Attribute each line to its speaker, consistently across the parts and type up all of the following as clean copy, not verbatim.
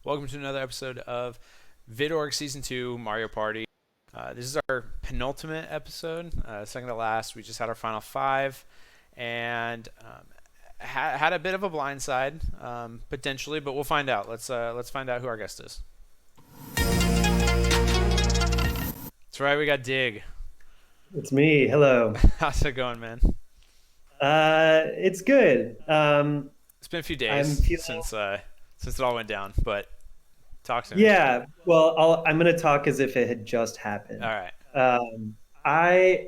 Speaker 1: Welcome to another episode of VidORGs Season 2 Mario Party. This is our penultimate episode, second to last. We just had our final five and had a bit of a blindside, potentially, but we'll find out. Let's find out who our guest is. That's right, we got Dig.
Speaker 2: It's me. Hello.
Speaker 1: How's it going, man?
Speaker 2: It's good.
Speaker 1: It's been a few
Speaker 2: I'm
Speaker 1: days
Speaker 2: feeling.
Speaker 1: since it all went down, but talk to me.
Speaker 2: Yeah. Well, I'm gonna talk as if it had just
Speaker 1: All
Speaker 2: happened.
Speaker 1: right.
Speaker 2: Um, I.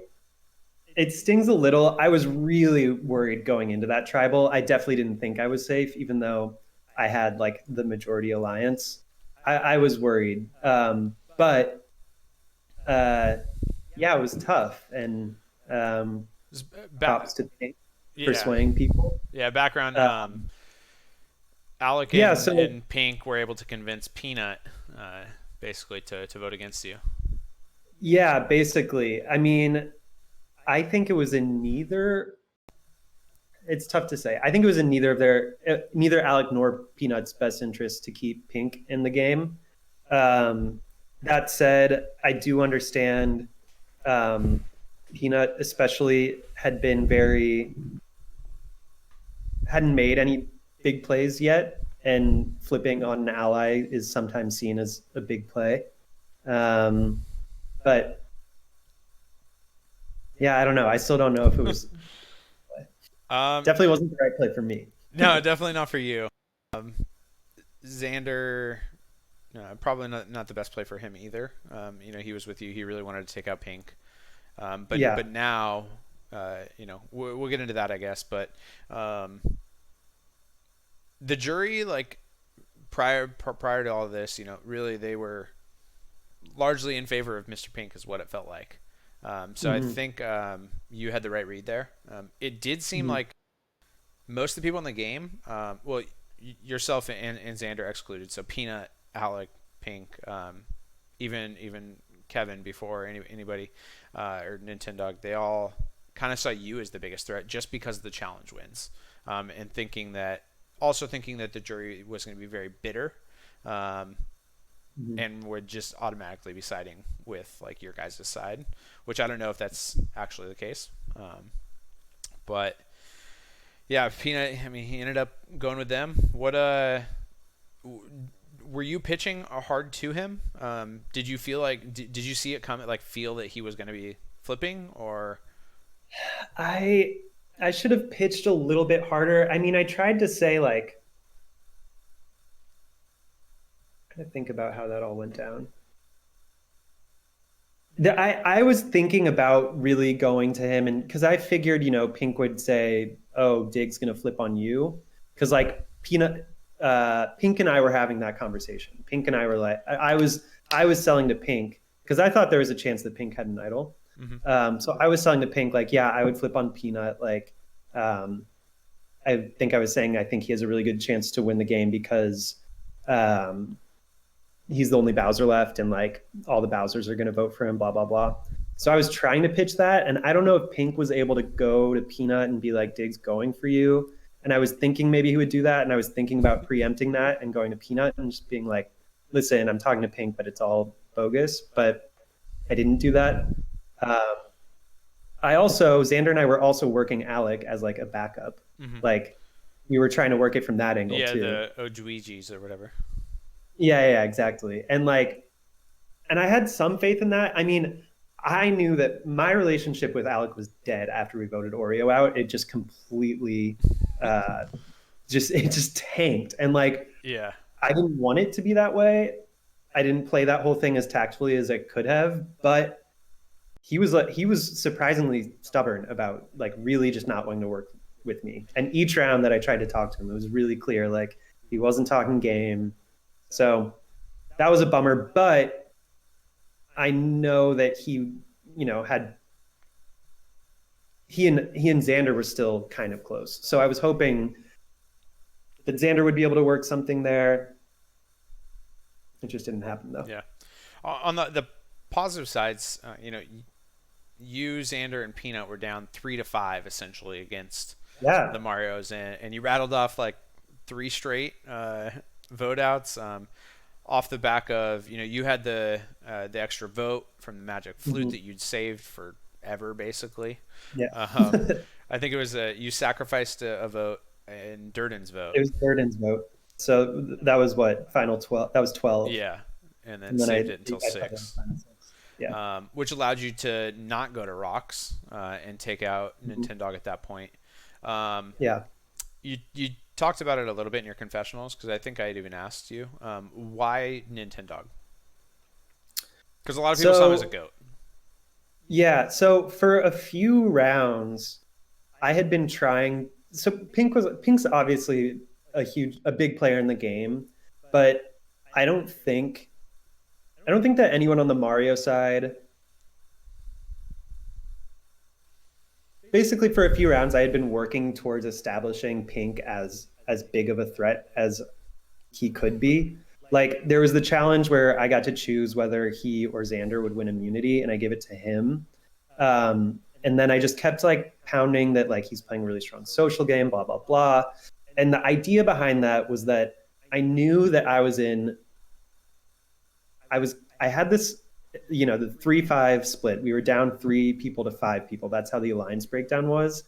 Speaker 2: It stings a little. I was really worried going into that tribal. I definitely didn't think I was safe, even though I had like the majority alliance. I was worried. But yeah, it was tough, and um,
Speaker 1: Just
Speaker 2: props to Tank for
Speaker 1: yeah,
Speaker 2: swaying people.
Speaker 1: yeah. Background.
Speaker 2: Um,
Speaker 1: Alec
Speaker 2: yeah.
Speaker 1: and Pink were able to convince Peanut, uh, basically, to vote against you.
Speaker 2: Yeah, basically. I mean, I think it was in neither. It's tough to say. I think it was in neither Alec nor Peanut's best interest to keep Pink in the game. Um, that said, I do understand um, Peanut, especially, hadn't made any big plays yet, and flipping on an ally is sometimes seen as a big play. Um, but yeah, I don't know. I still don't know if it was
Speaker 1: Um,
Speaker 2: definitely wasn't the right play for me.
Speaker 1: no, definitely not for you. Xander, probably not the best play for him either. He was with you. He really wanted to take out Pink. But
Speaker 2: Yeah.
Speaker 1: but now, we'll get into that, I guess. But um, the jury, like prior to all of this, really they were largely in favor of Mr. Pink, is what it felt like. So I
Speaker 2: Hmm.
Speaker 1: think you had the right read there. It did seem
Speaker 2: Hmm.
Speaker 1: like most of the people in the game, yourself and Xander excluded, so Peanut, Alec, Pink, even Kevin before anybody or Nintendo, they all kind of saw you as the biggest threat just because of the challenge wins, and thinking that the jury was going to be very bitter, um,
Speaker 2: Hmm.
Speaker 1: and would just automatically be siding with like your guys' side, which I don't know if that's actually the case, but yeah, Peanut. I mean, he ended up going with them. Were you pitching hard to him? Did you feel like did you see it come? Like feel that he was going to be flipping or?
Speaker 2: I I should have pitched a little bit harder. I mean, I tried to say like, trying to think about how that all went down. I was thinking about really going to him, and because I figured, Pink would say, "Oh, Dig's gonna flip on you," because like Pink and I were having that conversation. Pink and I were like, I was selling to Pink because I thought there was a chance that Pink had an idol.
Speaker 1: Mm-hmm.
Speaker 2: So I was selling to Pink like, yeah, I would flip on Peanut. Like, um, I think I was saying I think he has a really good chance to win the game because um, he's the only Bowser left, and like all the Bowsers are going to vote for him. Blah blah blah. So I was trying to pitch that, and I don't know if Pink was able to go to Peanut and be like, "Dig's going for you." And I was thinking maybe he would do that, and I was thinking about preempting that and going to Peanut and just being like, "Listen, I'm talking to Pink, but it's all bogus." But I didn't do that. Um, Xander and I were also working Alec as like a backup.
Speaker 1: Mm-hmm.
Speaker 2: Like we were trying to work it from that angle
Speaker 1: Yeah,
Speaker 2: too.
Speaker 1: the Ojuichis or whatever.
Speaker 2: Yeah, exactly. And I had some faith in that. I mean, I knew that my relationship with Alec was dead after we voted Oreo out. It just completely, uh, it just tanked. And like,
Speaker 1: Yeah.
Speaker 2: I didn't want it to be that way. I didn't play that whole thing as tactfully as I could have, but he was surprisingly stubborn about like really just not wanting to work with me. And each round that I tried to talk to him, it was really clear like he wasn't talking game. So that was a bummer, but I know that had he and Xander were still kind of close. So I was hoping that Xander would be able to work something there. It just didn't happen though.
Speaker 1: Yeah. On the positive sides, you, Xander, and Peanut were down 3-5 essentially against
Speaker 2: Yeah.
Speaker 1: the Mario's, and you rattled off like three straight vote outs. Off the back of you had the extra vote from the magic flute
Speaker 2: Mhm.
Speaker 1: that you'd saved forever, basically.
Speaker 2: Yeah.
Speaker 1: Um, I think it was you sacrificed a vote in Durden's vote.
Speaker 2: It was Burden's vote. So that was what, final 12. That was 12.
Speaker 1: Yeah, and then
Speaker 2: And then
Speaker 1: saved it
Speaker 2: you
Speaker 1: until
Speaker 2: guys had the
Speaker 1: 6.
Speaker 2: final 6. Yeah.
Speaker 1: Which allowed you to not go to rocks and take out
Speaker 2: Mhm.
Speaker 1: Nintendog at that point. Um,
Speaker 2: Yeah.
Speaker 1: you talked about it a little bit in your confessionals because I think I had even asked you why Nintendog? Because a lot of people saw him as a
Speaker 2: So,
Speaker 1: goat.
Speaker 2: yeah. So for a few rounds, I had been trying. So Pink's obviously a big player in the game, but I don't think I don't think that anyone on the Mario side. Basically, for a few rounds, I had been working towards establishing Pink as big of a threat as he could be. Like there was the challenge where I got to choose whether he or Xander would win immunity, and I gave it to him. And then I just kept like pounding that like he's playing a really strong social game, blah blah blah. And the idea behind that was that I knew that I had this, the 3-5 split. We were down 3 people to 5 people. That's how the alliance breakdown was.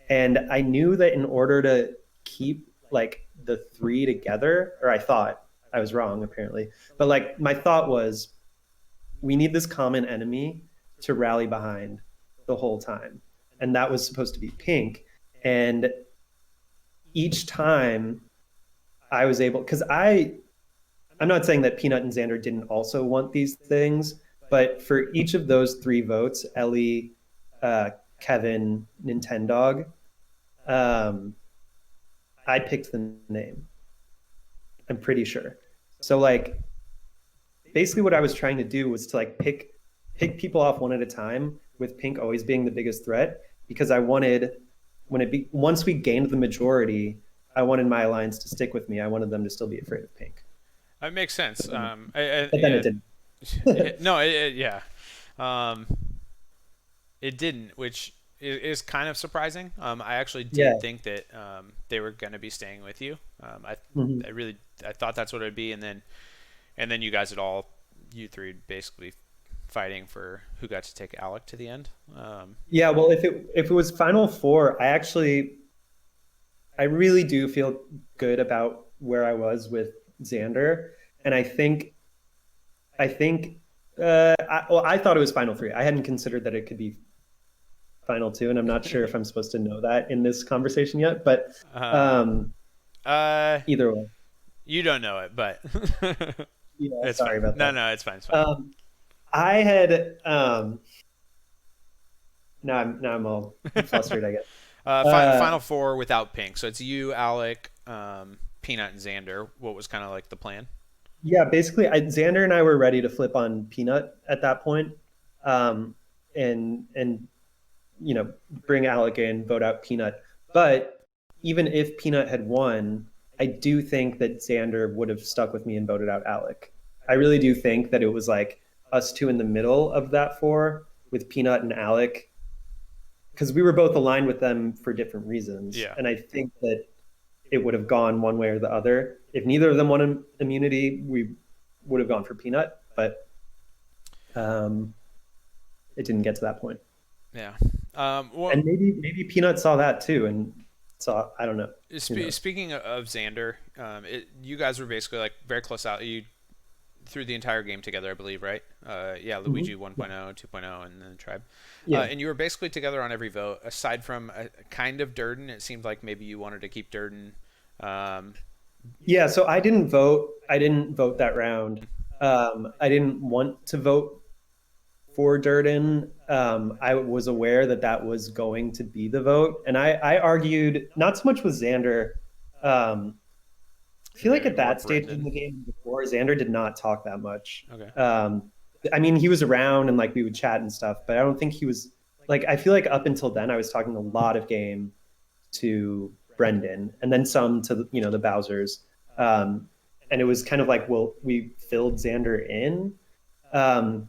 Speaker 2: And I knew that in order to keep like the three together, or I thought I was wrong apparently, but like my thought was we need this common enemy to rally behind the whole time. And that was supposed to be Pink. And each time I was able, because I'm not saying that Peanut and Xander didn't also want these things, but for each of those 3 votes, Ellie, Kevin, Nintendog, um, I picked the name. I'm pretty sure. So like basically what I was trying to do was to like pick people off one at a time, with Pink always being the biggest threat, because I wanted once we gained the majority, I wanted my alliance to stick with me. I wanted them to still be afraid of Pink.
Speaker 1: It makes sense.
Speaker 2: But then it didn't.
Speaker 1: No, yeah. Um, it didn't, which is kind of surprising. I actually
Speaker 2: Yeah.
Speaker 1: did think that they were going to be staying with you.
Speaker 2: Mhm.
Speaker 1: I thought that's what it would be, and then you guys you three basically fighting for who got to take Alec to the end.
Speaker 2: Yeah, well, if it was Final Four, I really do feel good about where I was with Xander, and I thought it was Final Three. I hadn't considered that it could be Final Two, and I'm not sure if I'm supposed to know that in this conversation yet. But
Speaker 1: um,
Speaker 2: um,
Speaker 1: uh,
Speaker 2: either way,
Speaker 1: you don't know it, but
Speaker 2: yeah.
Speaker 1: it's
Speaker 2: Sorry
Speaker 1: fine.
Speaker 2: about
Speaker 1: No,
Speaker 2: that.
Speaker 1: no, it's fine. It's fine.
Speaker 2: I had now I'm all flustered, I guess.
Speaker 1: Final four without Pink. So it's you, Alec, Peanut, and Xander. What was kind of like the plan?
Speaker 2: Yeah, basically, Xander and I were ready to flip on Peanut at that point, um, and bring Alec in, vote out Peanut. But even if Peanut had won, I do think that Xander would have stuck with me and voted out Alec. I really do think that it was like us two in the middle of that four with Peanut and Alec, because we were both aligned with them for different reasons.
Speaker 1: Yeah.
Speaker 2: And I think that it would have gone one way or the other. If neither of them won immunity, we would have gone for Peanut, but um, it didn't get to that point.
Speaker 1: Yeah. Well,
Speaker 2: And maybe Peanut saw that too, and saw, I don't know. Who knows?
Speaker 1: speaking of Xander, you guys were basically like very close out. You through the entire game together, I believe, right? Yeah, Luigi
Speaker 2: Mhm.
Speaker 1: 1.0, 2.0, and then Tribe.
Speaker 2: Yeah.
Speaker 1: And you were basically together on every vote, aside from kind of Durden. It seemed like maybe you wanted to keep Durden. Um,
Speaker 2: Yeah, so I didn't vote that round. I didn't want to vote for Durden. I was aware that that was going to be the vote, and I argued not so much with Xander. Um, I feel like
Speaker 1: maybe
Speaker 2: at
Speaker 1: more
Speaker 2: that stage in
Speaker 1: Brendan.
Speaker 2: the game before, Xander did not talk that much.
Speaker 1: Okay.
Speaker 2: I mean, he was around and like we would chat and stuff, but I don't think he was like. I feel like up until then, I was talking a lot of game to Brendan, and then some to the Bowsers. Um, and it was kind of like, well, we filled Xander in. Um,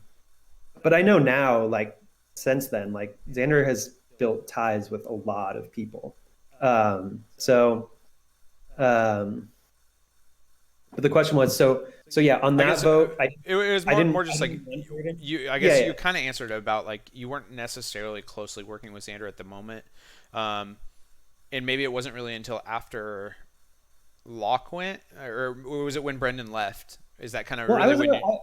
Speaker 2: but I know now, like since then, like Xander has built ties with a lot of people. So um, But the question was, so yeah, on
Speaker 1: I
Speaker 2: that
Speaker 1: guess
Speaker 2: vote,
Speaker 1: it was
Speaker 2: I
Speaker 1: more
Speaker 2: didn't,
Speaker 1: just
Speaker 2: I
Speaker 1: like
Speaker 2: didn't want Jordan.
Speaker 1: you. I
Speaker 2: Yeah,
Speaker 1: guess
Speaker 2: yeah.
Speaker 1: you kind of answered about like you weren't necessarily closely working with Xander at the moment, um, and maybe it wasn't really until after Locke went, or was it when Brendan left? Is that kind of
Speaker 2: Well,
Speaker 1: really when you?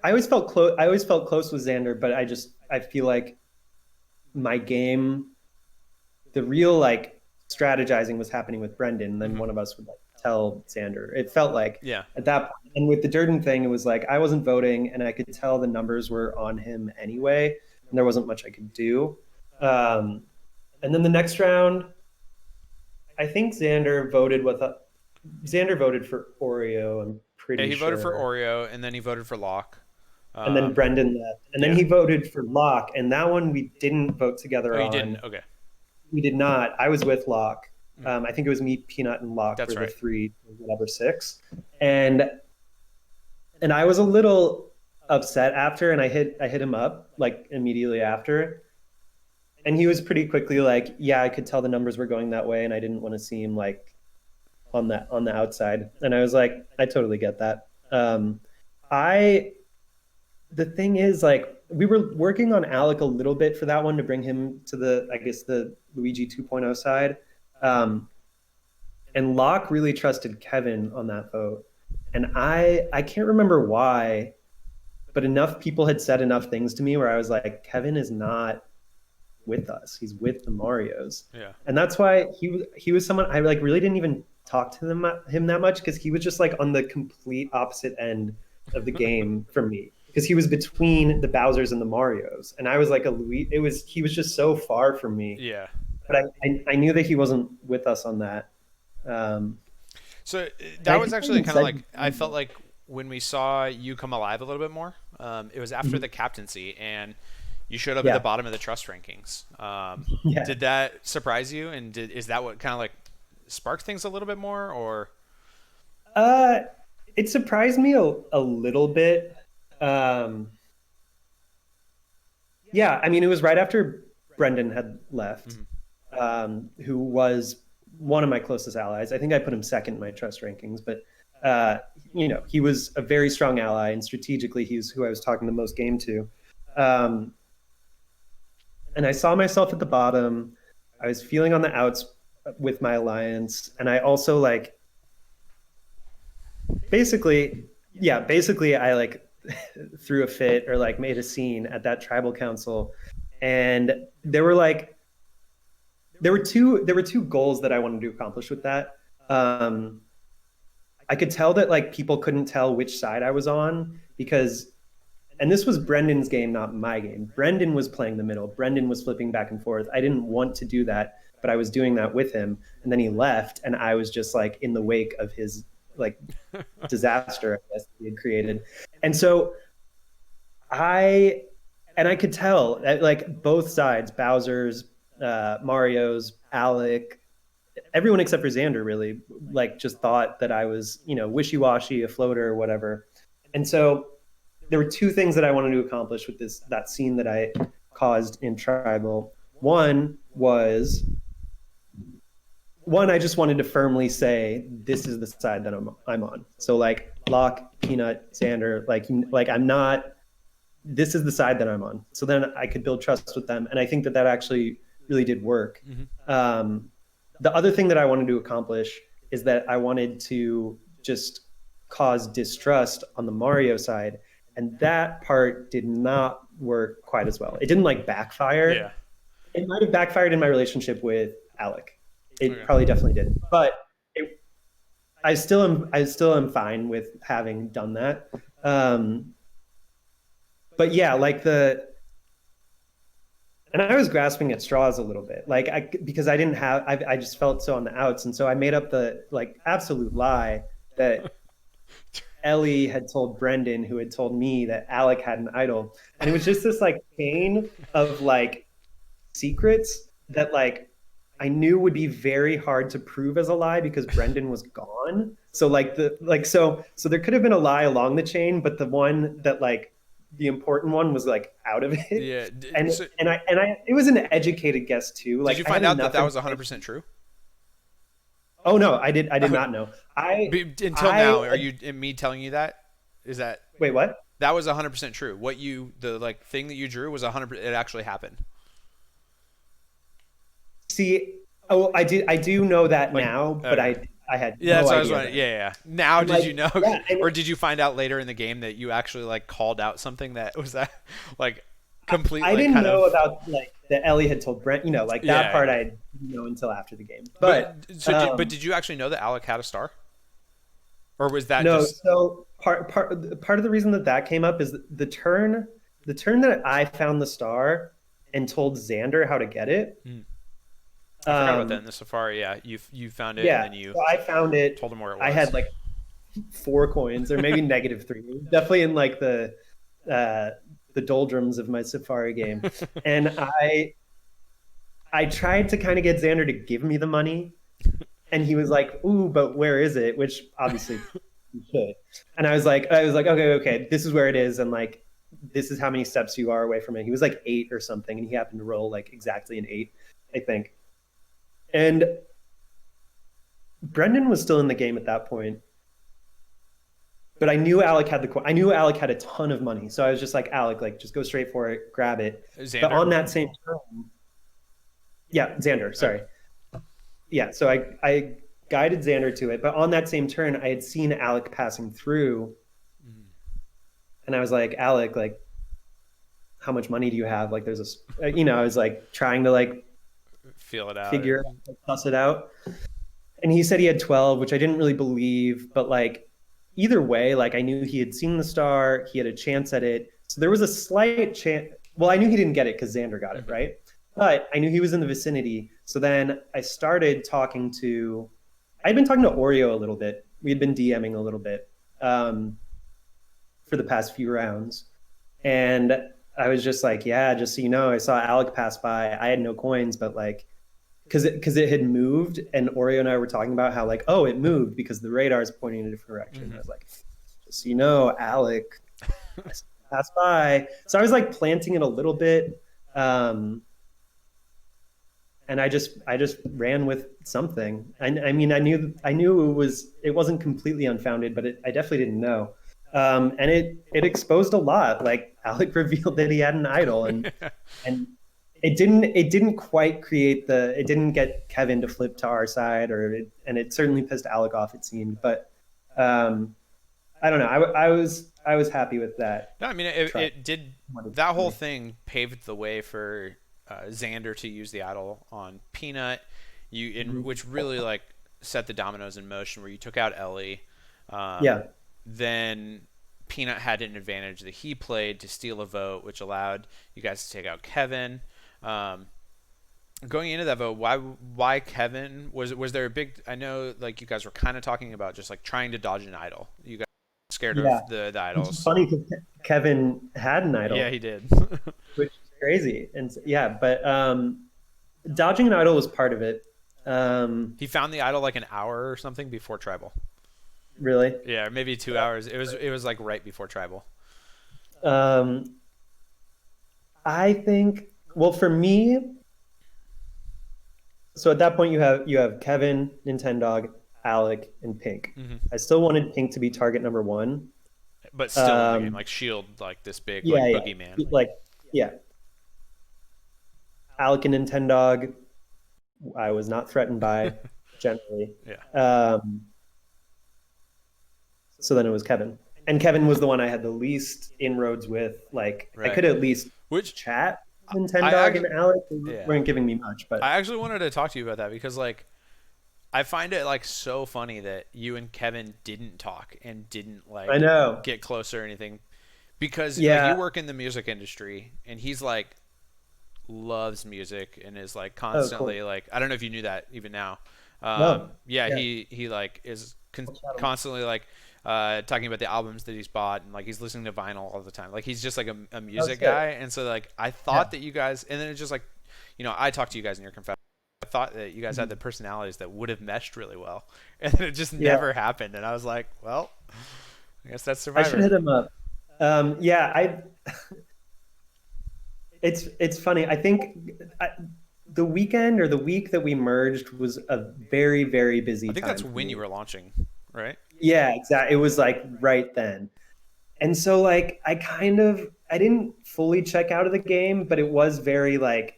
Speaker 2: I always felt close. I always felt close with Xander, but I feel like my game, the real like strategizing was happening with Brendan. And then
Speaker 1: Mhm.
Speaker 2: one of us would like tell Xander. It felt like
Speaker 1: Yeah.
Speaker 2: at that point, and with the Durden thing, it was like I wasn't voting, and I could tell the numbers were on him anyway, and there wasn't much I could do. Um, and then the next round, I think Xander voted for Oreo. I'm
Speaker 1: Yeah,
Speaker 2: pretty
Speaker 1: he voted for
Speaker 2: sure.
Speaker 1: Oreo, and then he voted for Locke.
Speaker 2: And then
Speaker 1: Um,
Speaker 2: Brendan left. And then
Speaker 1: yeah.
Speaker 2: he voted for Locke. And that one we didn't vote
Speaker 1: Oh,
Speaker 2: together
Speaker 1: you didn't?
Speaker 2: on.
Speaker 1: Okay.
Speaker 2: We did not. I was with Locke.
Speaker 1: Mm,
Speaker 2: I think it was me, Peanut, and Locke were
Speaker 1: that's
Speaker 2: the
Speaker 1: right.
Speaker 2: three, whatever, six. And I was a little upset after, and I hit him up like immediately after. And he was pretty quickly like, yeah, I could tell the numbers were going that way, and I didn't want to seem like on the outside. And I was like, I totally get that. I the thing is, like, we were working on Alec a little bit for that one to bring him to the, I guess, the Luigi 2.0 side. Um, and Locke really trusted Kevin on that vote. And I can't remember why, but enough people had said enough things to me where I was like, Kevin is not with us. He's with the Marios.
Speaker 1: Yeah.
Speaker 2: And that's why he was someone I like really didn't even talk to him that much because he was just like on the complete opposite end of the game from me because he was between the Bowsers and the Marios and I was like a Louis he was just so far from me
Speaker 1: Yeah.
Speaker 2: but I knew that he wasn't with us on that um
Speaker 1: So
Speaker 2: and
Speaker 1: that
Speaker 2: I
Speaker 1: was
Speaker 2: think I
Speaker 1: actually
Speaker 2: even
Speaker 1: kind of
Speaker 2: said
Speaker 1: like I felt like when we saw you come alive a little bit more. It was after
Speaker 2: Mhm.
Speaker 1: the captaincy, and you showed up at the
Speaker 2: Yeah,
Speaker 1: bottom of the trust rankings.
Speaker 2: yeah.
Speaker 1: Did that surprise you? And is that what kind of like sparked things a little bit more, or?
Speaker 2: uh it surprised me a little bit um yeah, I mean, it was right after Brendan had left,
Speaker 1: Mhm.
Speaker 2: who was one of my closest allies. I think I put him second in my trust rankings, but uh, he was a very strong ally, and strategically, he's who I was talking the most game to. Um, and I saw myself at the bottom. I was feeling on the outs with my alliance, and I also like basically, I like threw a fit or like made a scene at that tribal council, and there were two goals that I wanted to accomplish with that. Um, I could tell that like people couldn't tell which side I was on because, and this was Brendan's game, not my game. Brendan was playing the middle. Brendan was flipping back and forth. I didn't want to do that, but I was doing that with him. And then he left, and I was just like in the wake of his like disaster, I guess, he had created. And so I I could tell that, like both sides, Bowser's, Mario's, Alec, everyone except for Xander really like just thought that I was, wishy-washy, a floater or whatever. And so there were two things that I wanted to accomplish with that scene that I caused in Tribal. One, I just wanted to firmly say this is the side that I'm on. So like Locke, Peanut, Xander, like I'm not. This is the side that I'm on. So then I could build trust with them, and I think that actually really did work.
Speaker 1: Mhm.
Speaker 2: Um, the other thing that I wanted to accomplish is that I wanted to just cause distrust on the Mario side, and that part did not work quite as well. It didn't like
Speaker 1: Yeah.
Speaker 2: backfire. It might have backfired in my relationship with Alec. It
Speaker 1: Okay.
Speaker 2: probably definitely did, but I still am fine with having done that. But yeah, like and I was grasping at straws a little bit, because I just felt so on the outs, and so I made up the like absolute lie that Ellie had told Brendan, who had told me that Alec had an idol, and it was just this like chain of like secrets that like I knew would be very hard to prove as a lie because Brendan was gone. So so there could have been a lie along the chain, but the one that like the important one was like out of it.
Speaker 1: Yeah.
Speaker 2: And
Speaker 1: So
Speaker 2: it was an educated guess too.
Speaker 1: did
Speaker 2: Like
Speaker 1: you
Speaker 2: I had
Speaker 1: find out that
Speaker 2: enough
Speaker 1: that was
Speaker 2: information.
Speaker 1: 100% true?
Speaker 2: Oh no, I did not know. I
Speaker 1: Until
Speaker 2: I
Speaker 1: now, are you me telling you that? Is that
Speaker 2: wait, what?
Speaker 1: that was 100% true? What you the like thing that you drew was 100%. It actually happened.
Speaker 2: See, oh, I do know that
Speaker 1: Like,
Speaker 2: now, but
Speaker 1: okay.
Speaker 2: I had
Speaker 1: Yeah,
Speaker 2: no
Speaker 1: that's what I was
Speaker 2: idea
Speaker 1: wondering.
Speaker 2: then.
Speaker 1: Yeah, yeah. Now,
Speaker 2: And
Speaker 1: did
Speaker 2: like,
Speaker 1: you know,
Speaker 2: yeah, and
Speaker 1: or did you find out later in the game that you actually like called out something that was that like complete
Speaker 2: I
Speaker 1: like
Speaker 2: didn't
Speaker 1: kind
Speaker 2: know
Speaker 1: of
Speaker 2: about like that Ellie had told Brent, like that
Speaker 1: yeah,
Speaker 2: part
Speaker 1: yeah.
Speaker 2: I didn't know until after the game.
Speaker 1: But
Speaker 2: But
Speaker 1: but did you actually know that Alec had a star, or was that
Speaker 2: no,
Speaker 1: just
Speaker 2: so part of the reason that that came up is the turn that I found the star and told Xander how to get it.
Speaker 1: hmm. I forgot about that in
Speaker 2: Um,
Speaker 1: the Safari. Yeah, you found it and
Speaker 2: yeah,
Speaker 1: then you
Speaker 2: so I found it.
Speaker 1: told him where it
Speaker 2: I
Speaker 1: was.
Speaker 2: had like 4 coins or maybe -3. It was definitely in like uh, the doldrums of my Safari game, and I tried to kind of get Xander to give me the money, and he was like, "Ooh, but where is it?" Which obviously you should. And I was like, okay, okay, this is where it is, and like this is how many steps you are away from it. He was like 8 or something, and he happened to roll like exactly an 8, I think. And Brendan was still in the game at that point, but I knew Alec had I knew Alec had a ton of money, so I was just like, Alec, like just go straight for it, grab it. But
Speaker 1: Xander.
Speaker 2: on that same turn, yeah, Xander,
Speaker 1: Okay.
Speaker 2: sorry, yeah. So I guided Xander to it, but on that same turn, I had seen Alec passing through,
Speaker 1: Mm.
Speaker 2: and I was like, Alec, like how much money do you have? Like there's I was like trying to like
Speaker 1: Feel it out.
Speaker 2: figure like, suss it out. And he said he had 12, which I didn't really believe, but like either way, like I knew he had seen the star, he had a chance at it. So there was a slight chance. Well, I knew he didn't get it because Xander got it,
Speaker 1: Mm-hmm.
Speaker 2: right? But I knew he was in the vicinity. So then I started talking to, I'd been talking to Oreo a little bit. We had been DMing a little bit for the past few rounds. And I was just like, yeah, just so you know, I saw Alec pass by. I had no coins, but like, because it had moved, and Oreo and I were talking about how like, oh, it moved because the radar is pointing in a different direction.
Speaker 1: Mm-hmm.
Speaker 2: I was like, just so you know, Alec, I passed by. So I was like planting it a little bit, and I just ran with something. I mean, I knew it wasn't completely unfounded, but I definitely didn't know. And it exposed a lot. Like Alec revealed that he had an idol, and it didn't quite create it didn't get Kevin to flip to our side, and it certainly pissed Alec off, it seemed. But um, I don't know. I was happy with that
Speaker 1: No, I mean
Speaker 2: try.
Speaker 1: it did. That whole thing paved the way for Xander to use the idol on Peanut, which really like set the dominoes in motion. Where you took out Ellie, um,
Speaker 2: Yeah,
Speaker 1: then Peanut had an advantage that he played to steal a vote, which allowed you guys to take out Kevin. Um, Going into that vote, why Kevin? Was there a big? I know like you guys were kind of talking about just like trying to dodge an idol. You guys were scared of
Speaker 2: yeah.
Speaker 1: the
Speaker 2: Which is
Speaker 1: idols.
Speaker 2: funny because Kevin had an
Speaker 1: Yeah,
Speaker 2: idol,
Speaker 1: he did.
Speaker 2: which is crazy. And yeah, but dodging an idol was part of it.
Speaker 1: He found the idol like an hour or something before tribal.
Speaker 2: Really.
Speaker 1: Yeah, maybe 2 hours. It was like right before tribal.
Speaker 2: Um, I think. Well, for me, so at that point you have Kevin, Nintendog, Alec, and Pink.
Speaker 1: Hmm.
Speaker 2: I still wanted Pink to be target number one.
Speaker 1: But still in the game,
Speaker 2: Um,
Speaker 1: like shield, like this big
Speaker 2: yeah,
Speaker 1: like
Speaker 2: yeah,
Speaker 1: boogeyman.
Speaker 2: like yeah, Alec and Nintendog. I was not threatened by generally.
Speaker 1: Yeah,
Speaker 2: Um, so then it was Kevin, and Kevin was the one I had the least inroads with. Like I
Speaker 1: right.
Speaker 2: could at least
Speaker 1: Which
Speaker 2: chat with
Speaker 1: I
Speaker 2: Nintendog and
Speaker 1: actually,
Speaker 2: Alec. They
Speaker 1: yeah,
Speaker 2: weren't giving me much, but
Speaker 1: I actually wanted to talk to you about that because like I find it like so funny that you and Kevin didn't talk and didn't
Speaker 2: I
Speaker 1: like
Speaker 2: know.
Speaker 1: get closer or anything because like you
Speaker 2: Yeah.
Speaker 1: work in the music industry and he's like loves music and is like
Speaker 2: Oh, cool.
Speaker 1: constantly like I don't know if you knew that even now.
Speaker 2: No.
Speaker 1: Yeah,
Speaker 2: Yeah.
Speaker 1: he like is
Speaker 2: I'll chat him.
Speaker 1: constantly like talking about the albums that he's bought and like he's listening to vinyl all the time. Like he's just like a
Speaker 2: Oh,
Speaker 1: music
Speaker 2: sick.
Speaker 1: guy, and so like I
Speaker 2: Yeah.
Speaker 1: thought that you guys, and then it's just like I talked to you guys in your confession. I thought that you guys had
Speaker 2: Mhm.
Speaker 1: the personalities that would have meshed really well, and then it just
Speaker 2: Yeah.
Speaker 1: never happened. And I was like, well, I guess that's
Speaker 2: I should
Speaker 1: Survivor.
Speaker 2: hit him up. Yeah. It's funny. I think the weekend or the week that we merged was a very, very
Speaker 1: I
Speaker 2: busy
Speaker 1: think
Speaker 2: time
Speaker 1: that's
Speaker 2: for
Speaker 1: when you
Speaker 2: me.
Speaker 1: were launching, right?
Speaker 2: Yeah, exactly. It was like right then. And so like I didn't fully check out of the game, but it was very like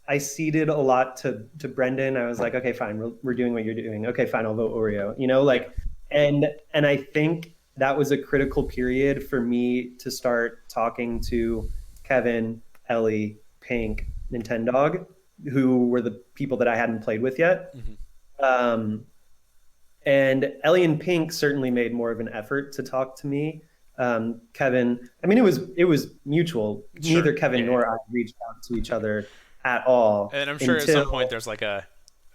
Speaker 2: I ceded a lot to Brendan. I was like, okay, fine, we're doing what you're doing. Okay, fine, I'll vote Oreo.
Speaker 1: Yeah.
Speaker 2: And I think that was a critical period for me to start talking to Kevin, Ellie, Pink, Nintendog, who were the people that I hadn't played with yet.
Speaker 1: Hmm.
Speaker 2: Um, and Ellie and Pink certainly made more of an effort to talk to me. Kevin, I mean, it was mutual.
Speaker 1: Sure.
Speaker 2: Neither Kevin
Speaker 1: Yeah.
Speaker 2: nor I reached out to each other at all
Speaker 1: And I'm sure at
Speaker 2: until
Speaker 1: some point there's like a,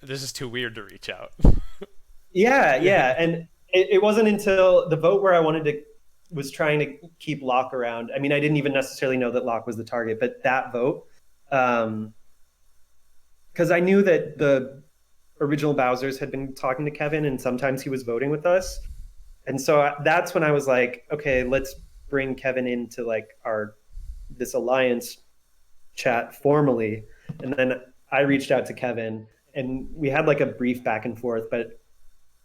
Speaker 1: this is too weird to reach out.
Speaker 2: yeah,
Speaker 1: Yeah.
Speaker 2: yeah. And it wasn't until the vote where I wanted to was trying to keep Locke around. I mean, I didn't even necessarily know that Locke was the target, but that vote, um, because I knew that the original Bowser's had been talking to Kevin, and sometimes he was voting with us. And so that's when I was like, okay, let's bring Kevin into like our this alliance chat formally. And then I reached out to Kevin, and we had like a brief back and forth, but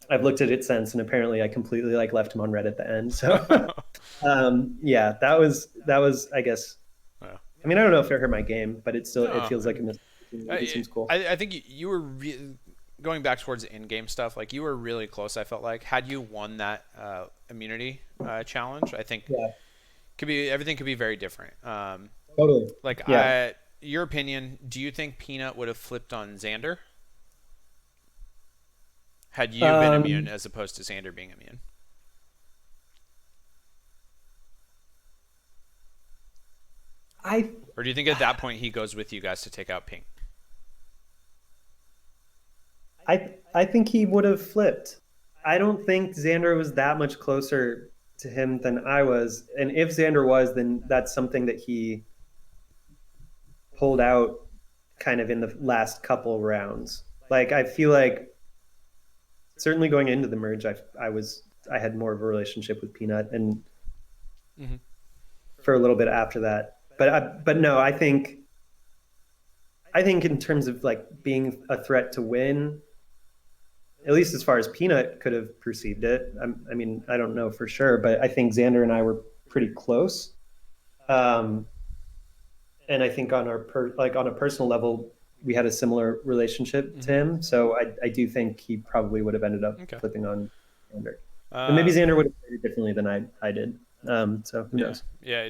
Speaker 2: I've looked at it since, and apparently I completely like left him on red at the end. So yeah, that was I guess.
Speaker 1: Well,
Speaker 2: I mean, I don't know if it hurt my game, but it
Speaker 1: no,
Speaker 2: feels
Speaker 1: I
Speaker 2: like a
Speaker 1: mean,
Speaker 2: mistake. It
Speaker 1: I,
Speaker 2: seems cool.
Speaker 1: I think you were going back towards the in-game stuff. Like you were really close. I felt like had you won that immunity challenge, I think
Speaker 2: Yeah,
Speaker 1: could be everything could be very different.
Speaker 2: totally.
Speaker 1: Like
Speaker 2: Yeah.
Speaker 1: your opinion, do you think Peanut would have flipped on Xander had you been immune
Speaker 2: Um,
Speaker 1: as opposed to Xander being immune?
Speaker 2: I
Speaker 1: Or do you think at that point he goes with you guys to take out Pink?
Speaker 2: I think he would have flipped. I don't think Xander was that much closer to him than I was. And if Xander was, then that's something that he pulled out kind of in the last couple rounds. Like I feel like certainly going into the merge, I had more of a relationship with Peanut, and
Speaker 1: Hmm.
Speaker 2: for a little bit after that. But no, I think in terms of like being a threat to win, at least as far as Peanut could have perceived it. I mean, I don't know for sure, but I think Xander and I were pretty close. Um, and I think like on a personal level, we had a similar relationship to
Speaker 1: Hmm.
Speaker 2: him. So I do think he probably would have ended up
Speaker 1: Okay.
Speaker 2: flipping on Xander. But maybe
Speaker 1: Uh,
Speaker 2: Xander would have played it differently than I did. So who
Speaker 1: yeah.
Speaker 2: knows?
Speaker 1: Yeah.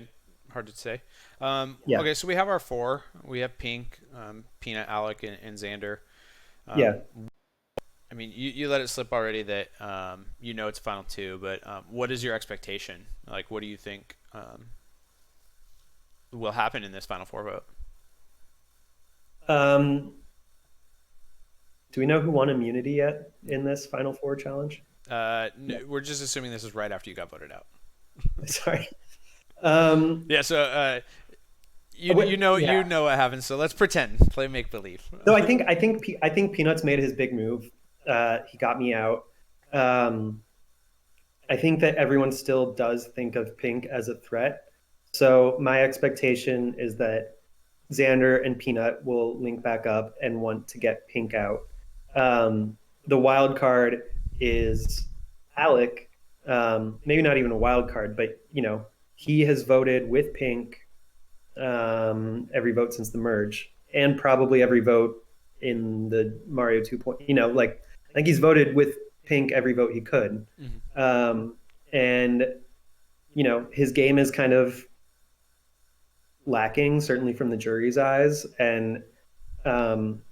Speaker 1: Hard to say.
Speaker 2: Yeah,
Speaker 1: Okay, so we have our four. We have Pink, Peanut, Alec, and Xander.
Speaker 2: yeah.
Speaker 1: Um, I mean, you let it slip already that it's final two, but what is your expectation? Like, what do you think will happen in this final four vote?
Speaker 2: Um, do we know who won immunity yet in this Final Four challenge? No.
Speaker 1: We're just assuming this is right after you got voted out.
Speaker 2: Sorry. Um,
Speaker 1: Yeah, so you know
Speaker 2: yeah.
Speaker 1: what happens. So let's pretend, play make believe.
Speaker 2: So I think Peanuts made his big move. He got me out. Um, I think that everyone still does think of Pink as a threat. So my expectation is that Xander and Peanut will link back up and want to get Pink out. The wild card is Alec. Maybe not even a wild card, but he has voted with Pink every vote since the merge, and probably every vote in the Mario 2 point. Like I think he's voted with Pink every vote he could,
Speaker 1: Mhm.
Speaker 2: and his game is kind of lacking, certainly from the jury's eyes, and um,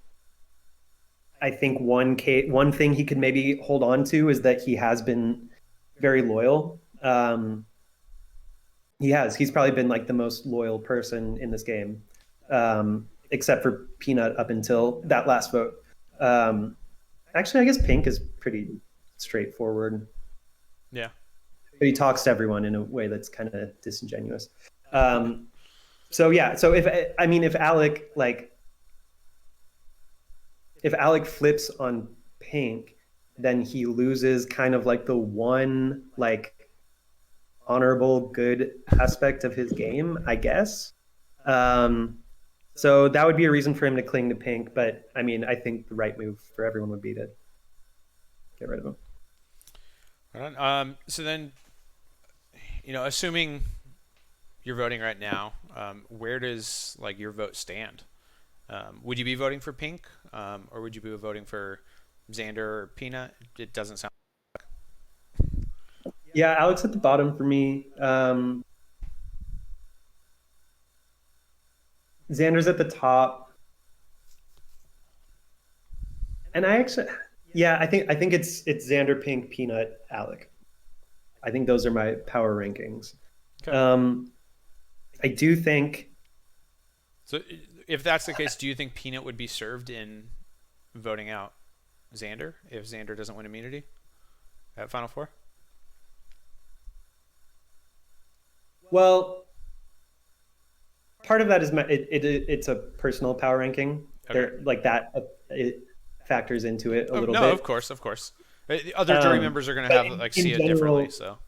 Speaker 2: I think one thing he could maybe hold on to is that he has been very loyal. He's probably been like the most loyal person in this game, except for Peanut up until that last vote. Um, Actually, I guess Pink is pretty straightforward,
Speaker 1: Yeah.
Speaker 2: but he talks to everyone in a way that's kind of disingenuous. Um, so yeah, so if Alec flips on Pink, then he loses kind of like the one like honorable good aspect of his game, I guess. Um, So that would be a reason for him to cling to pink. But I mean, I think the right move for everyone would be to get rid of him.
Speaker 1: Right on. So then, assuming you're voting right now, where does like your vote stand? Would you be voting for pink, or would you be voting for Xander or Peanut? It doesn't sound.
Speaker 2: Yeah, Alex at the bottom for me. Xander's at the top, and I actually, yeah, I think it's Xander, Pink, Peanut, Alec. I think those are my power rankings.
Speaker 1: Okay.
Speaker 2: Um, I do think,
Speaker 1: So if that's the case, do you think Peanut would be served in voting out Xander if Xander doesn't win immunity at Final Four?
Speaker 2: well, part of that is it's a personal power ranking.
Speaker 1: Okay.
Speaker 2: There, like that, it factors into it a
Speaker 1: Oh,
Speaker 2: little
Speaker 1: no,
Speaker 2: bit.
Speaker 1: of course, of course. The other jury members are going to
Speaker 2: But
Speaker 1: have like
Speaker 2: in
Speaker 1: see it differently.
Speaker 2: general,
Speaker 1: So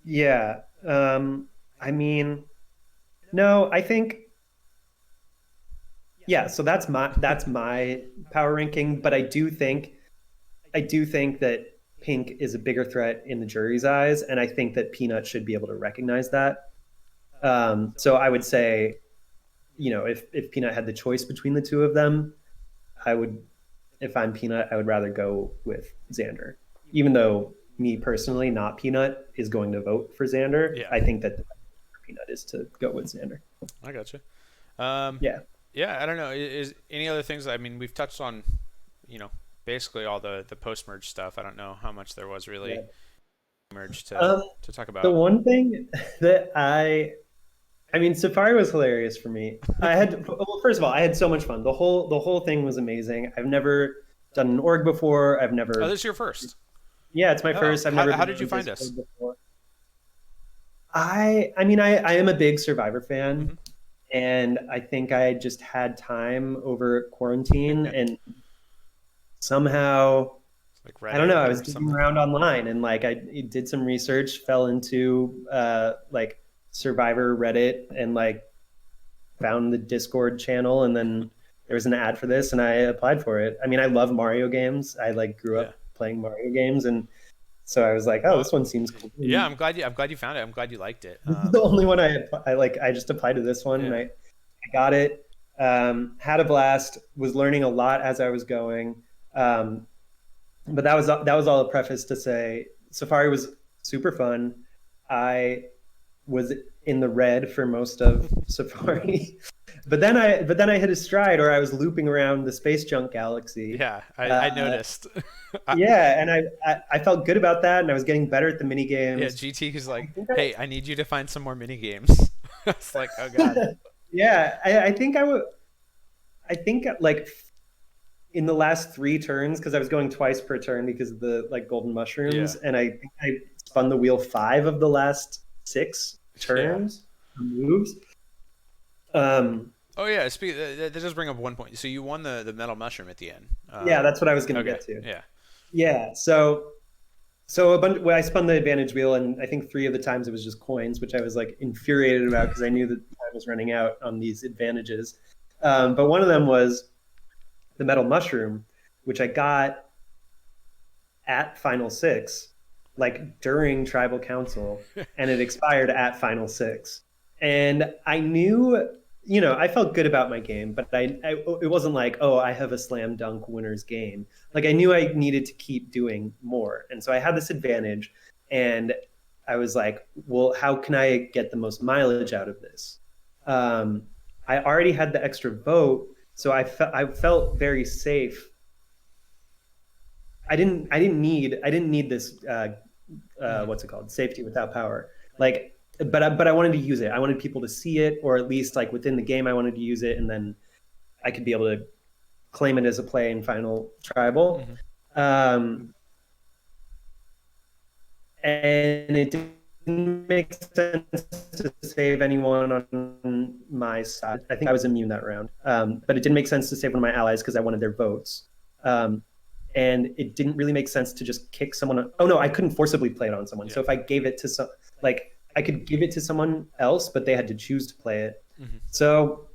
Speaker 2: yeah. I mean, no, I think yeah. So that's my power ranking. But I do think that Pink is a bigger threat in the jury's eyes, and I think that Peanut should be able to recognize that. So I would say, if Peanut had the choice between the two of them, I would, if I'm Peanut, I would rather go with Xander. Even though me personally, not Peanut, is going to vote for Xander,
Speaker 1: yeah,
Speaker 2: I think that the right for Peanut is to go with Xander.
Speaker 1: I gotcha. Um,
Speaker 2: Yeah.
Speaker 1: yeah, I don't know. Is any other things? I mean, we've touched on, you know, basically all the post merge stuff. I don't know how much there was really
Speaker 2: Yeah.
Speaker 1: merge
Speaker 2: Um,
Speaker 1: to talk
Speaker 2: the
Speaker 1: about.
Speaker 2: one thing that I mean, Safari was hilarious for me. Well, first of all, I had so much fun. The whole thing was amazing. I've never done an org before. I've
Speaker 1: Oh,
Speaker 2: never,
Speaker 1: this is your first.
Speaker 2: yeah, it's my
Speaker 1: Oh,
Speaker 2: first. I've never
Speaker 1: how
Speaker 2: been
Speaker 1: did you
Speaker 2: on
Speaker 1: find us?
Speaker 2: Discord before. I mean, I am a big Survivor fan,
Speaker 1: Hmm.
Speaker 2: and I think I just had time over quarantine, and somehow
Speaker 1: Like
Speaker 2: I don't know.
Speaker 1: Reddit
Speaker 2: I was
Speaker 1: or
Speaker 2: digging
Speaker 1: something.
Speaker 2: around online, and like I did some research, fell into like Survivor Reddit, and like found the Discord channel, and then there was an ad for this, and I applied for it. I mean, I love Mario games. I like grew
Speaker 1: Yeah.
Speaker 2: up playing Mario games, and so I was like, oh,
Speaker 1: Well,
Speaker 2: this one seems cool.
Speaker 1: yeah.
Speaker 2: And
Speaker 1: I'm glad you found it. I'm glad you liked it.
Speaker 2: this is the only one I just applied to this one, and
Speaker 1: Yeah.
Speaker 2: I got it. Had a blast. Was learning a lot as I was going. Um, but that was all a preface to say Safari was super fun. I was in the red for most of Safari, but then I hit a stride, or I was looping around the space junk galaxy.
Speaker 1: Yeah, I
Speaker 2: Uh,
Speaker 1: noticed.
Speaker 2: yeah, and I felt good about that, and I was getting better at the mini
Speaker 1: Yeah,
Speaker 2: games.
Speaker 1: GT is
Speaker 2: I
Speaker 1: like,
Speaker 2: think
Speaker 1: hey, I need you to find some more mini games. It's like, oh god.
Speaker 2: yeah, I think I would. I think like in the last three turns, because I was going twice per turn because of the like golden
Speaker 1: Yeah,
Speaker 2: mushrooms, and I think I spun the wheel five of the last six
Speaker 1: yeah.
Speaker 2: turns moves. Um,
Speaker 1: Oh yeah. That does bring up one point. So you won the metal mushroom at the end.
Speaker 2: yeah, that's what I was going to
Speaker 1: Okay.
Speaker 2: get to.
Speaker 1: Yeah.
Speaker 2: Yeah, so a bunch. Well, I spun the advantage wheel, and I think three of the times it was just coins, which I was like infuriated about because I knew that time was running out on these advantages. But one of them was the metal mushroom, which I got at final six, like during tribal council, and it expired at final six. And I knew, I felt good about my game, but it wasn't like, oh, I have a slam dunk winner's game. Like I knew I needed to keep doing more, and so I had this advantage, and I was like, well, how can I get the most mileage out of this? Um, I already had the extra vote, so I felt very safe. I didn't need this
Speaker 1: Hmm.
Speaker 2: what's it called, safety without power, like, but I wanted to use it. I wanted people to see it, or at least like within the game I wanted to use it, and then I could be able to claim it as a play in final tribal.
Speaker 1: Hmm.
Speaker 2: um, and it didn't make sense to save anyone on my side. I think I was immune that round, but it didn't make sense to save one of my allies because I wanted their votes. um, and it didn't really make sense to just kick someone. Oh no, I couldn't forcibly play it on someone.
Speaker 1: Yeah.
Speaker 2: So if I gave it to some, like I could give it to someone else, but they had to choose to play it.
Speaker 1: Hmm.
Speaker 2: So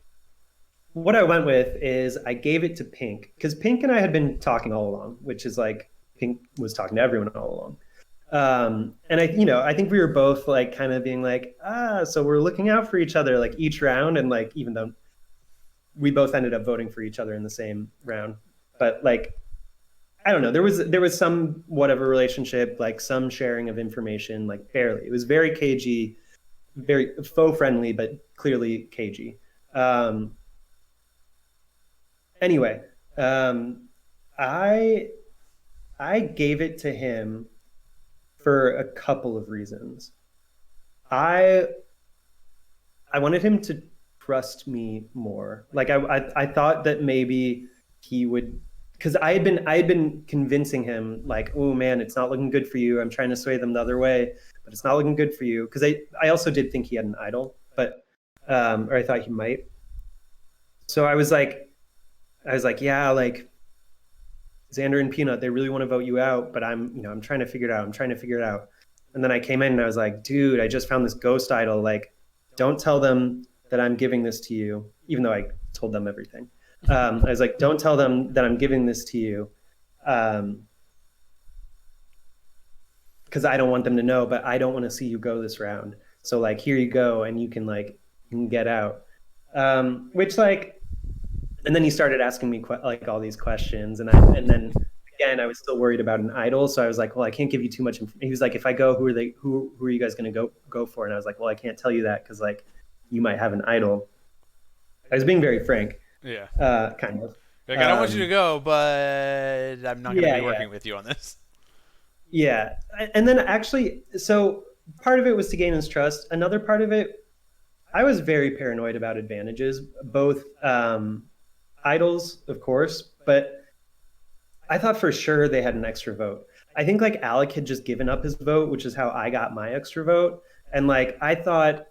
Speaker 2: what I went with is I gave it to Pink because Pink and I had been talking all along, which is like Pink was talking to everyone all along. And I think we were both like kind of being like, so we're looking out for each other like each round. And like, even though we both ended up voting for each other in the same round, but like, I don't know, there was some whatever relationship, like some sharing of information, like barely. It was very cagey, very faux friendly, but clearly cagey. Um, anyway, um, I I gave it to him for a couple of reasons. I I wanted him to trust me more. Like I thought that maybe he would, because I had been convincing him like, oh man, it's not looking good for you. I'm trying to sway them the other way, but it's not looking good for you. Because I also did think he had an idol, but or I thought he might. So I was like, yeah, like Xander and Peanut, they really want to vote you out, but I'm trying to figure it out. I'm trying to figure it out. And then I came in and I was like, dude, I just found this ghost idol. Like, don't tell them that I'm giving this to you, even though I told them everything. I was like, don't tell them that I'm giving this to you, um, because I don't want them to know, but I don't want to see you go this round. So like, here you go, and you can get out. Which like, and then he started asking me like all these questions, and then again I was still worried about an idol, so I was like, well, I can't give you too much. He was like, if I go, who are you guys going to go for? And I was like, well, I can't tell you that because like you might have an idol. I was being very frank,
Speaker 1: Yeah.
Speaker 2: kind of.
Speaker 1: Like, I don't want you to go, but I'm not going to
Speaker 2: Yeah,
Speaker 1: be
Speaker 2: yeah,
Speaker 1: working with you on this.
Speaker 2: yeah. And then actually, so part of it was to gain his trust. Another part of it, I was very paranoid about advantages, both idols, of course, but I thought for sure they had an extra vote. I think like Alec had just given up his vote, which is how I got my extra vote. And like I thought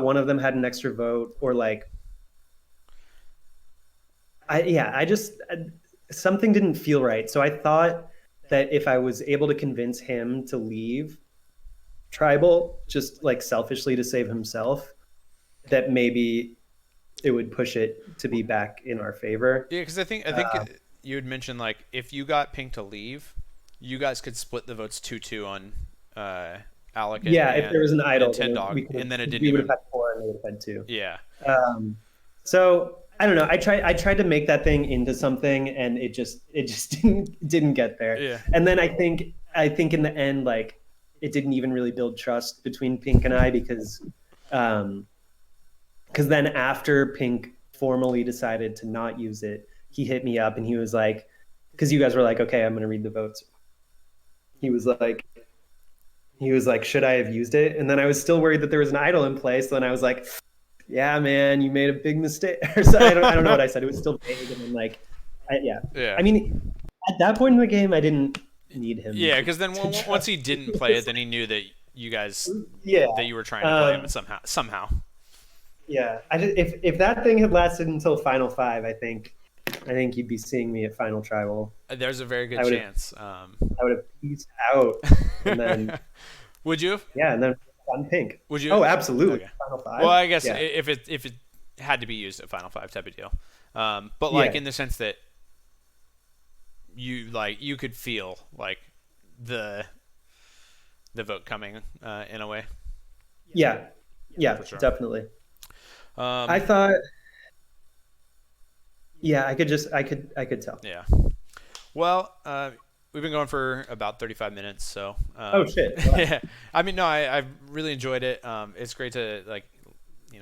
Speaker 2: one of them had an extra vote, or like I just something didn't feel right. So I thought that if I was able to convince him to leave tribal just like selfishly to save himself, that maybe it would push it to be back in our favor.
Speaker 1: Yeah, because I think you had mentioned like if you got Pink to leave, you guys could split the votes 2-2 on uh, Alec and,
Speaker 2: Yeah, if there was an
Speaker 1: and
Speaker 2: idol,
Speaker 1: Ten
Speaker 2: then
Speaker 1: Dog,
Speaker 2: we could have
Speaker 1: and then it didn't
Speaker 2: we would have
Speaker 1: even.
Speaker 2: had four and they would have had two.
Speaker 1: Yeah.
Speaker 2: Um, so I don't know. I tried to make that thing into something, and it just didn't get there.
Speaker 1: Yeah.
Speaker 2: And then I think in the end, like it didn't even really build trust between Pink and I um, because then after Pink formally decided to not use it, he hit me up and he was like, because you guys were like, okay, I'm going to read the votes. He was like, should I have used it? And then I was still worried that there was an idol in place. So then I was like, yeah, man, you made a big mistake. So I don't know what I said. It was still vague. And then like, yeah,
Speaker 1: Yeah.
Speaker 2: I mean, at that point in the game, I didn't need him.
Speaker 1: Yeah, because then
Speaker 2: to
Speaker 1: once he
Speaker 2: trust
Speaker 1: didn't
Speaker 2: me.
Speaker 1: play it, then he knew that you guys
Speaker 2: Yeah.
Speaker 1: that you were trying to play him
Speaker 2: Um,
Speaker 1: somehow. Somehow.
Speaker 2: yeah. If that thing had lasted until Final Five, I think you'd be seeing me at Final Tribal.
Speaker 1: There's a very good
Speaker 2: I would have
Speaker 1: chance.
Speaker 2: I would have pieced out, and then
Speaker 1: Would you?
Speaker 2: yeah, and then on Pink.
Speaker 1: Would you?
Speaker 2: Oh, absolutely.
Speaker 1: Okay.
Speaker 2: Final
Speaker 1: Well,
Speaker 2: Five.
Speaker 1: I guess
Speaker 2: Yeah.
Speaker 1: if it had to be used at Final Five type of deal, but like
Speaker 2: Yeah.
Speaker 1: in the sense that you could feel like the the vote coming in a way.
Speaker 2: Yeah. Yeah.
Speaker 1: For sure.
Speaker 2: Definitely.
Speaker 1: Um,
Speaker 2: I thought. Yeah, I could tell.
Speaker 1: yeah. Well, we've been going for about 35 minutes, so
Speaker 2: Oh shit. Wow.
Speaker 1: yeah. I mean, no, I've really enjoyed it. It's great to like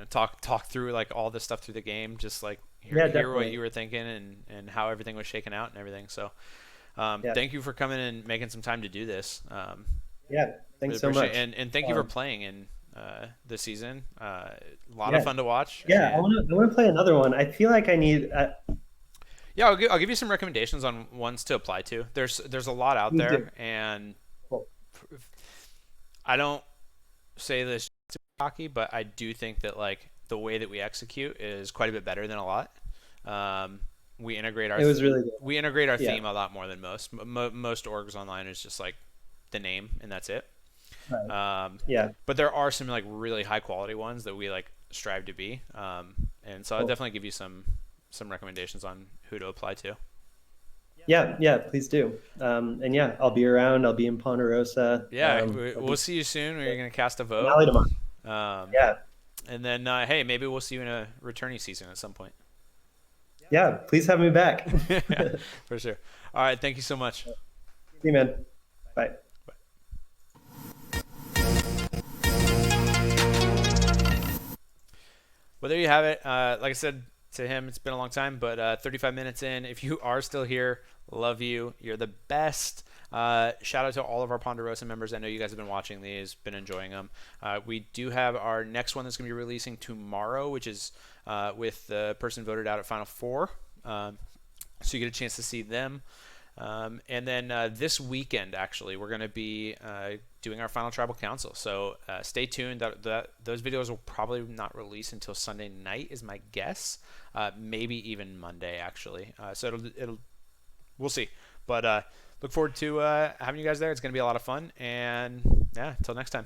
Speaker 1: talk through like all this stuff through the game, just like
Speaker 2: Yeah,
Speaker 1: hear what
Speaker 2: definitely.
Speaker 1: you were thinking and how everything was shaken out and everything. So
Speaker 2: Yeah.
Speaker 1: thank you for coming and making some time to do this.
Speaker 2: Yeah.
Speaker 1: Really
Speaker 2: Thanks so
Speaker 1: appreciate
Speaker 2: much.
Speaker 1: it. And thank you for
Speaker 2: Um,
Speaker 1: playing in this season. A lot of
Speaker 2: yeah.
Speaker 1: fun to watch.
Speaker 2: Yeah. I
Speaker 1: And
Speaker 2: want to. I want to play another one. I feel like I need.
Speaker 1: yeah, I'll give you some recommendations on ones to apply to. There's a lot out
Speaker 2: Please do.
Speaker 1: there, and
Speaker 2: Cool.
Speaker 1: I don't say this to be cocky, but I do think that like the way that we execute is quite a bit better than a lot. We integrate our
Speaker 2: It was really good.
Speaker 1: we integrate our
Speaker 2: Yeah.
Speaker 1: theme a lot more than most. Most orgs online is just like the name and that's it.
Speaker 2: Right.
Speaker 1: Um,
Speaker 2: Yeah.
Speaker 1: but there are some like really high quality ones that we like strive to be. And so I'll definitely give you some recommendations on who to apply to.
Speaker 2: Yeah, please do. And yeah, I'll be around. I'll be in Ponderosa.
Speaker 1: Yeah,
Speaker 2: I'll
Speaker 1: we'll
Speaker 2: be
Speaker 1: see you soon. We're gonna cast a
Speaker 2: in
Speaker 1: vote,
Speaker 2: Alley tomorrow.
Speaker 1: um,
Speaker 2: Yeah,
Speaker 1: and then hey, maybe we'll see you in a returning season at some point.
Speaker 2: yeah. Please have me back.
Speaker 1: Yeah, for sure. All right, thank you so much.
Speaker 2: See you, man. Bye.
Speaker 1: Well, there you have it. Like I said to him, it's been a long time, but 35 minutes in. If you are still here, love you. You're the best. Shout out to all of our Ponderosa members. I know you guys have been watching these, been enjoying them. We do have our next one that's going to be releasing tomorrow, which is with the person voted out at Final Four. So you get a chance to see them. And then this weekend, actually, we're going to be doing our final tribal council. So stay tuned. Those videos will probably not release until Sunday night, is my guess. Maybe even Monday, actually. So we'll see. But look forward to having you guys there. It's going to be a lot of fun. And yeah, until next time.